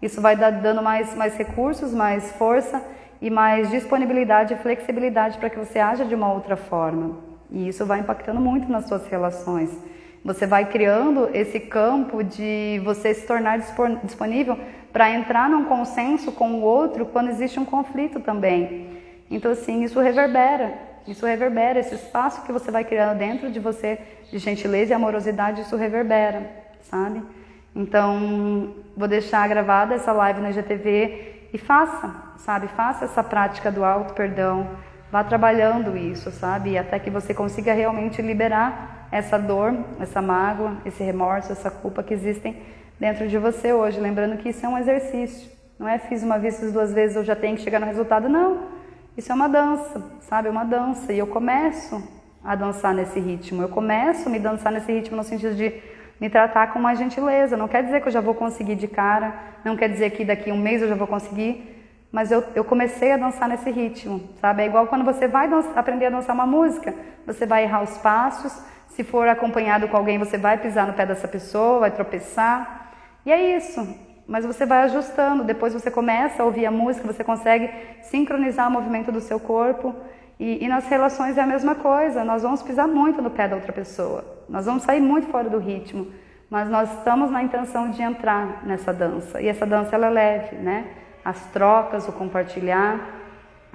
isso vai dando mais recursos, mais força, e mais disponibilidade e flexibilidade para que você haja de uma outra forma. E isso vai impactando muito nas suas relações. Você vai criando esse campo de você se tornar disponível para entrar num consenso com o outro quando existe um conflito também. Então, assim, isso reverbera, esse espaço que você vai criando dentro de você, de gentileza e amorosidade, isso reverbera, sabe? Então, vou deixar gravada essa live na IGTV e faça essa prática do auto-perdão, vá trabalhando isso, sabe? Até que você consiga realmente liberar essa dor, essa mágoa, esse remorso, essa culpa que existem dentro de você hoje. Lembrando que isso é um exercício, não é fiz uma vez, fiz duas vezes, eu já tenho que chegar no resultado, não. Isso é uma dança, sabe? É uma dança, e eu começo a dançar nesse ritmo, eu começo a me dançar nesse ritmo no sentido de me tratar com mais gentileza. Não quer dizer que eu já vou conseguir de cara, não quer dizer que daqui a um mês eu já vou conseguir, mas eu comecei a dançar nesse ritmo, sabe? É igual quando você vai aprender a dançar uma música, você vai errar os passos, se for acompanhado com alguém, você vai pisar no pé dessa pessoa, vai tropeçar, e é isso. mas você vai ajustando, depois você começa a ouvir a música, você consegue sincronizar o movimento do seu corpo. E nas relações é a mesma coisa, nós vamos pisar muito no pé da outra pessoa, nós vamos sair muito fora do ritmo, mas nós estamos na intenção de entrar nessa dança, e essa dança ela é leve, né? As trocas, o compartilhar,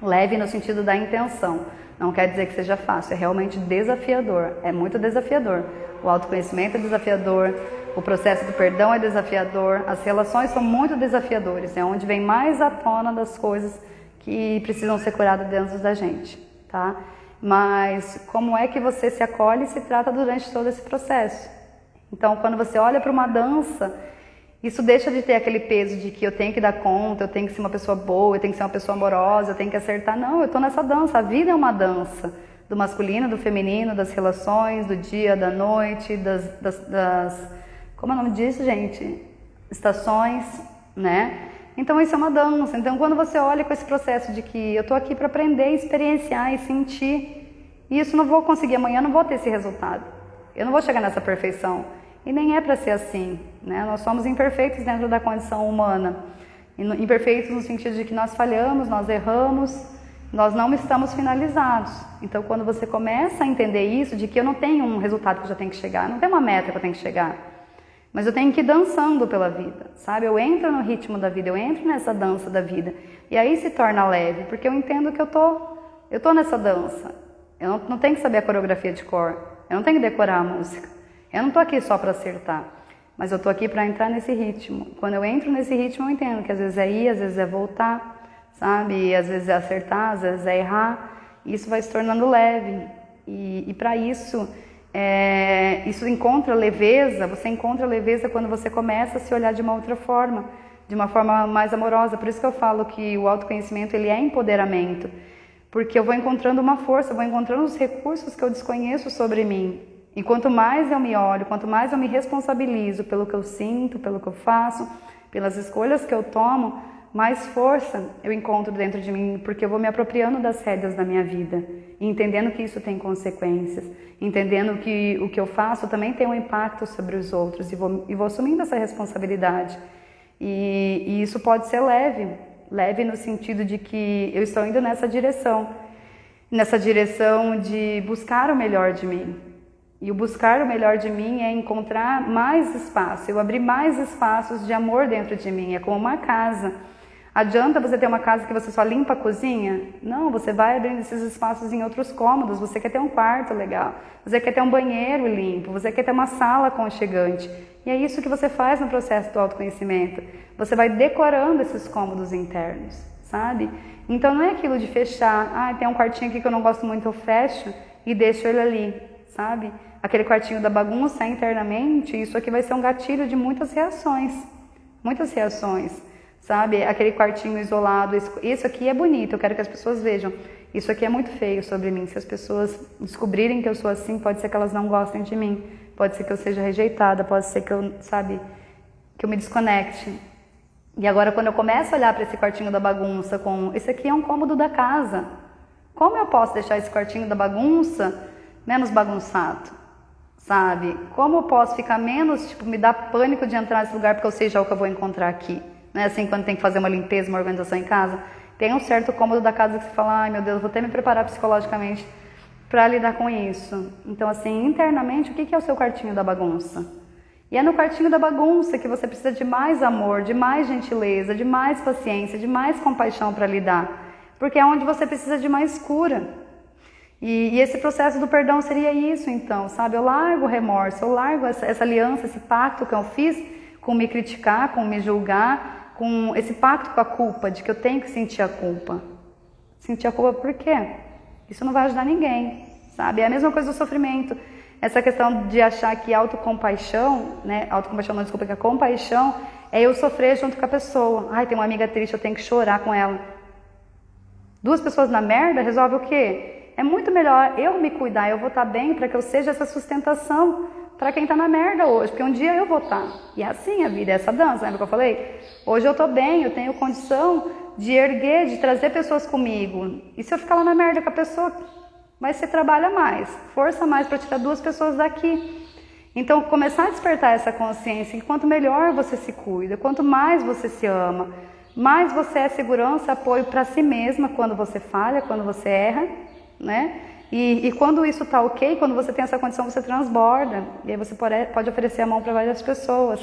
leve no sentido da intenção, não quer dizer que seja fácil, é realmente desafiador, é muito desafiador, o autoconhecimento é desafiador, o processo do perdão é desafiador, as relações são muito desafiadores, é onde vem mais à tona das coisas que precisam ser curadas dentro da gente. Tá? Mas como é que você se acolhe e se trata durante todo esse processo? Então, quando você olha para uma dança, isso deixa de ter aquele peso de que eu tenho que dar conta, eu tenho que ser uma pessoa boa, eu tenho que ser uma pessoa amorosa, eu tenho que acertar. Não, eu estou nessa dança, a vida é uma dança. Do masculino, do feminino, das relações, do dia, da noite, como é o nome disso, gente? Estações, né? Então isso é uma dança. Então quando você olha com esse processo de que eu estou aqui para aprender, experienciar e sentir, e isso não vou conseguir amanhã, não vou ter esse resultado. Eu não vou chegar nessa perfeição. E nem é para ser assim, né? Nós somos imperfeitos dentro da condição humana. Imperfeitos no sentido de que nós falhamos, nós erramos, nós não estamos finalizados. Então quando você começa a entender isso, de que eu não tenho um resultado que eu já tenho que chegar, não tenho uma meta que eu tenho que chegar, mas eu tenho que ir dançando pela vida, sabe? Eu entro no ritmo da vida, eu entro nessa dança da vida. E aí se torna leve, porque eu entendo que eu tô nessa dança. Eu não tenho que saber a coreografia de cor, eu não tenho que decorar a música. Eu não tô aqui só para acertar, mas eu tô aqui para entrar nesse ritmo. Quando eu entro nesse ritmo, eu entendo que às vezes é ir, às vezes é voltar, sabe? E às vezes é acertar, às vezes é errar. E isso vai se tornando leve. E para isso... isso encontra leveza, você encontra leveza quando você começa a se olhar de uma outra forma, de uma forma mais amorosa. Por isso que eu falo que o autoconhecimento ele é empoderamento, porque eu vou encontrando uma força, eu vou encontrando os recursos que eu desconheço sobre mim. E quanto mais eu me olho, quanto mais eu me responsabilizo pelo que eu sinto, pelo que eu faço, pelas escolhas que eu tomo, mais força eu encontro dentro de mim, porque eu vou me apropriando das rédeas da minha vida, e entendendo que isso tem consequências, entendendo que o que eu faço também tem um impacto sobre os outros, e vou assumindo essa responsabilidade. E isso pode ser leve no sentido de que eu estou indo nessa direção de buscar o melhor de mim. E o buscar o melhor de mim é encontrar mais espaço, eu abrir mais espaços de amor dentro de mim, é como uma casa. Adianta você ter uma casa que você só limpa a cozinha? Não, você vai abrindo esses espaços em outros cômodos. Você quer ter um quarto legal, você quer ter um banheiro limpo, você quer ter uma sala aconchegante. E é isso que você faz no processo do autoconhecimento. Você vai decorando esses cômodos internos, sabe? Então não é aquilo de fechar, tem um quartinho aqui que eu não gosto muito, eu fecho e deixo ele ali, sabe? Aquele quartinho da bagunça internamente, isso aqui vai ser um gatilho de muitas reações, sabe? Aquele quartinho isolado, isso aqui é bonito, eu quero que as pessoas vejam. Isso aqui é muito feio sobre mim. Se as pessoas descobrirem que eu sou assim, pode ser que elas não gostem de mim. Pode ser que eu seja rejeitada, pode ser que que eu me desconecte. E agora quando eu começo a olhar para esse quartinho da bagunça, esse aqui é um cômodo da casa. Como eu posso deixar esse quartinho da bagunça menos bagunçado? Sabe? Como eu posso ficar menos, me dá pânico de entrar nesse lugar porque eu sei já o que eu vou encontrar aqui. Não é assim quando tem que fazer uma limpeza, uma organização em casa? Tem um certo cômodo da casa que você fala, ai meu Deus, vou até me preparar psicologicamente para lidar com isso. Então assim, internamente, o que é o seu quartinho da bagunça? E é no quartinho da bagunça que você precisa de mais amor, de mais gentileza, de mais paciência, de mais compaixão para lidar. Porque é onde você precisa de mais cura. E esse processo do perdão seria isso então, sabe? Eu largo o remorso, eu largo essa aliança, esse pacto que eu fiz com me criticar, com me julgar, com esse pacto com a culpa, de que eu tenho que sentir a culpa. Sentir a culpa por quê? Isso não vai ajudar ninguém, sabe? É a mesma coisa do sofrimento. Essa questão de achar que autocompaixão, né? Autocompaixão não, desculpa, que a compaixão é eu sofrer junto com a pessoa. Ai, tem uma amiga triste, eu tenho que chorar com ela. Duas pessoas na merda resolve o quê? É muito melhor eu me cuidar, eu vou estar bem para que eu seja essa sustentação para quem está na merda hoje, porque um dia eu vou estar. E é assim a vida, é essa dança, lembra que eu falei? Hoje eu estou bem, eu tenho condição de erguer, de trazer pessoas comigo. E se eu ficar lá na merda com a pessoa, vai ser trabalho a mais, força a mais para tirar duas pessoas daqui. Então, começar a despertar essa consciência que quanto melhor você se cuida, quanto mais você se ama, mais você é segurança, apoio para si mesma quando você falha, quando você erra, né? E quando isso tá ok, quando você tem essa condição, você transborda. E aí você pode oferecer a mão para várias pessoas.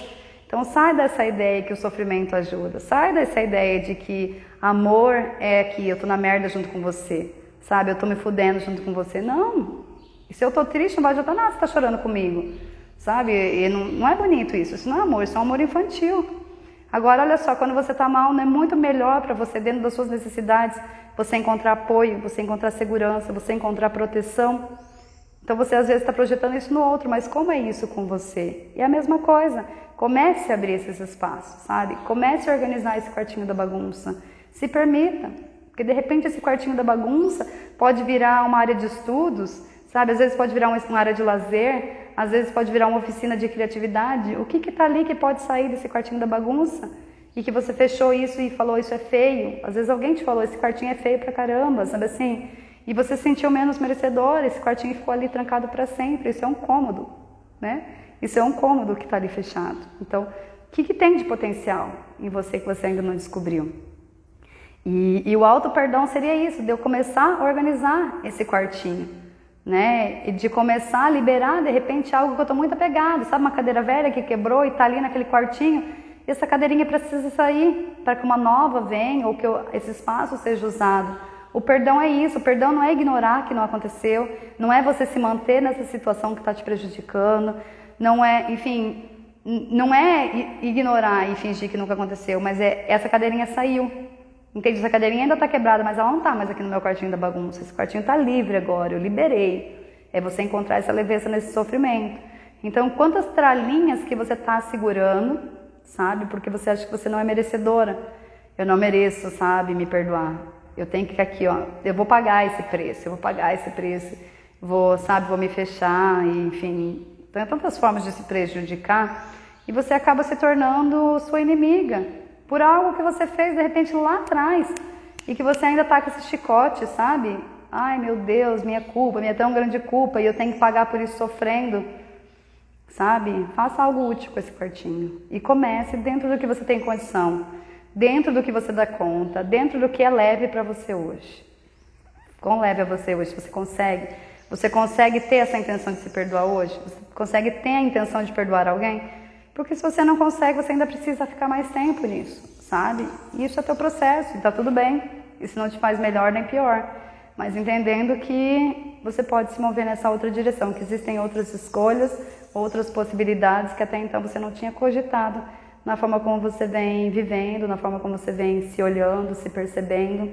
Então sai dessa ideia que o sofrimento ajuda. Sai dessa ideia de que amor é que eu tô na merda junto com você. Sabe, eu tô me fudendo junto com você. Não. E se eu tô triste, não vai adiantar nada, você tá chorando comigo. Sabe, e não é bonito isso. Isso não é amor, isso é um amor infantil. Agora, olha só, quando você tá mal, não é muito melhor para você, dentro das suas necessidades, você encontrar apoio, você encontrar segurança, você encontrar proteção. Então você às vezes está projetando isso no outro, mas como é isso com você? E é a mesma coisa, comece a abrir esses espaços, sabe? Comece a organizar esse quartinho da bagunça, se permita, porque de repente esse quartinho da bagunça pode virar uma área de estudos, sabe? Às vezes pode virar uma área de lazer, às vezes pode virar uma oficina de criatividade. O que está ali que pode sair desse quartinho da bagunça? E que você fechou isso e falou, isso é feio. Às vezes alguém te falou, esse quartinho é feio pra caramba, sabe assim? E você se sentiu menos merecedor, esse quartinho ficou ali trancado para sempre. Isso é um cômodo, né? Isso é um cômodo que está ali fechado. Então, o que tem de potencial em você que você ainda não descobriu? E o auto-perdão seria isso, de eu começar a organizar esse quartinho, né? E de começar a liberar, de repente, algo que eu estou muito apegado. Sabe, uma cadeira velha que quebrou e está ali naquele quartinho? Essa cadeirinha precisa sair para que uma nova venha ou que esse espaço seja usado. O perdão é isso, o perdão não é ignorar que não aconteceu, não é você se manter nessa situação que está te prejudicando, não é, enfim, não é ignorar e fingir que nunca aconteceu, mas é essa cadeirinha saiu. Entende? Essa cadeirinha ainda está quebrada, mas ela não está mais aqui no meu quartinho da bagunça. Esse quartinho está livre agora, eu liberei. É você encontrar essa leveza nesse sofrimento. Então, quantas tralinhas que você está segurando, sabe? Porque você acha que você não é merecedora. Eu não mereço, sabe, me perdoar. Eu tenho que ficar aqui, ó. Eu vou pagar esse preço, vou, sabe, vou me fechar, e, enfim. Tem tantas formas de se prejudicar e você acaba se tornando sua inimiga por algo que você fez, de repente, lá atrás e que você ainda tá com esse chicote, sabe? Ai, meu Deus, minha culpa, minha tão grande culpa e eu tenho que pagar por isso sofrendo. Sabe? Faça algo útil com esse quartinho e comece dentro do que você tem condição, dentro do que você dá conta, dentro do que é leve para você hoje. Quão leve é você hoje? Você consegue ter essa intenção de se perdoar hoje? Você consegue ter a intenção de perdoar alguém? Porque se você não consegue, você ainda precisa ficar mais tempo nisso, sabe? E isso é teu processo, e tá tudo bem. Isso não te faz melhor nem pior. Mas entendendo que você pode se mover nessa outra direção, que existem outras escolhas, outras possibilidades que até então você não tinha cogitado na forma como você vem vivendo, na forma como você vem se olhando, se percebendo.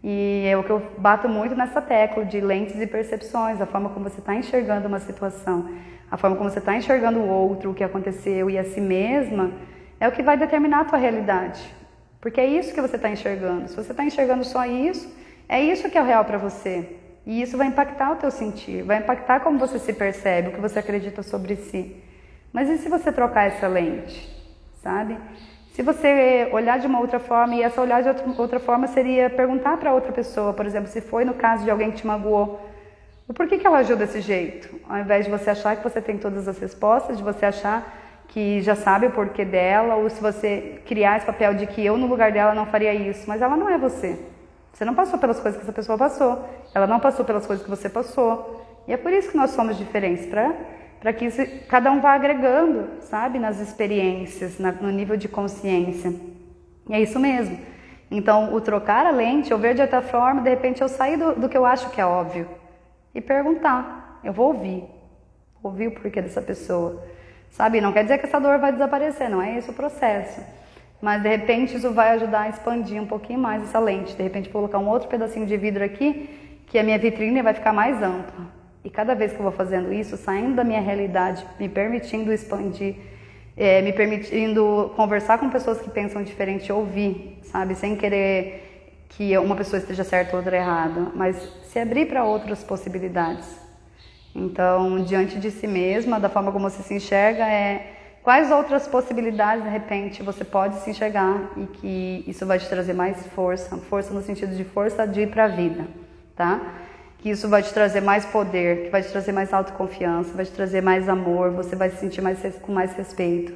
E é o que eu bato muito nessa tecla de lentes e percepções, a forma como você está enxergando uma situação, a forma como você está enxergando o outro, o que aconteceu e a si mesma, é o que vai determinar a tua realidade. Porque é isso que você está enxergando. Se você está enxergando só isso, é isso que é o real para você. E isso vai impactar o teu sentir, vai impactar como você se percebe, o que você acredita sobre si. Mas e se você trocar essa lente, sabe? Se você olhar de uma outra forma, e essa olhar de outra forma seria perguntar para outra pessoa, por exemplo, se foi no caso de alguém que te magoou, o porquê que ela agiu desse jeito? Ao invés de você achar que você tem todas as respostas, de você achar que já sabe o porquê dela, ou se você criar esse papel de que eu no lugar dela não faria isso, mas ela não é você. Você não passou pelas coisas que essa pessoa passou, ela não passou pelas coisas que você passou. E é por isso que nós somos diferentes, para que isso, cada um vá agregando, sabe, nas experiências, no nível de consciência. E é isso mesmo. Então, o trocar a lente, eu ver de outra forma, de repente eu sair do que eu acho que é óbvio e perguntar. Eu vou ouvir o porquê dessa pessoa. Sabe, não quer dizer que essa dor vai desaparecer, não é esse o processo. Mas, de repente, isso vai ajudar a expandir um pouquinho mais essa lente. De repente, colocar um outro pedacinho de vidro aqui, que a minha vitrine vai ficar mais ampla. E cada vez que eu vou fazendo isso, saindo da minha realidade, me permitindo expandir, me permitindo conversar com pessoas que pensam diferente, ouvir, sabe? Sem querer que uma pessoa esteja certa ou outra errada, mas se abrir para outras possibilidades. Então, diante de si mesma, da forma como você se enxerga, quais outras possibilidades, de repente, você pode se enxergar e que isso vai te trazer mais força no sentido de força de ir para a vida, tá? que isso vai te trazer mais poder, que vai te trazer mais autoconfiança, vai te trazer mais amor, você vai se sentir com mais respeito.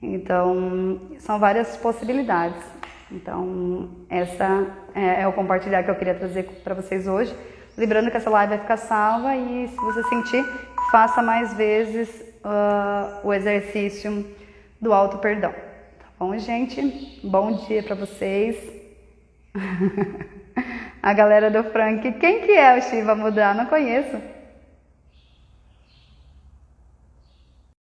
Então, são várias possibilidades. Então, essa é o compartilhar que eu queria trazer para vocês hoje. Lembrando que essa live vai ficar salva e, se você sentir, faça mais vezes o exercício do auto-perdão. Tá bom, gente? Bom dia para vocês. A galera do Frank. Quem que é o Shiva Mudra? Não conheço.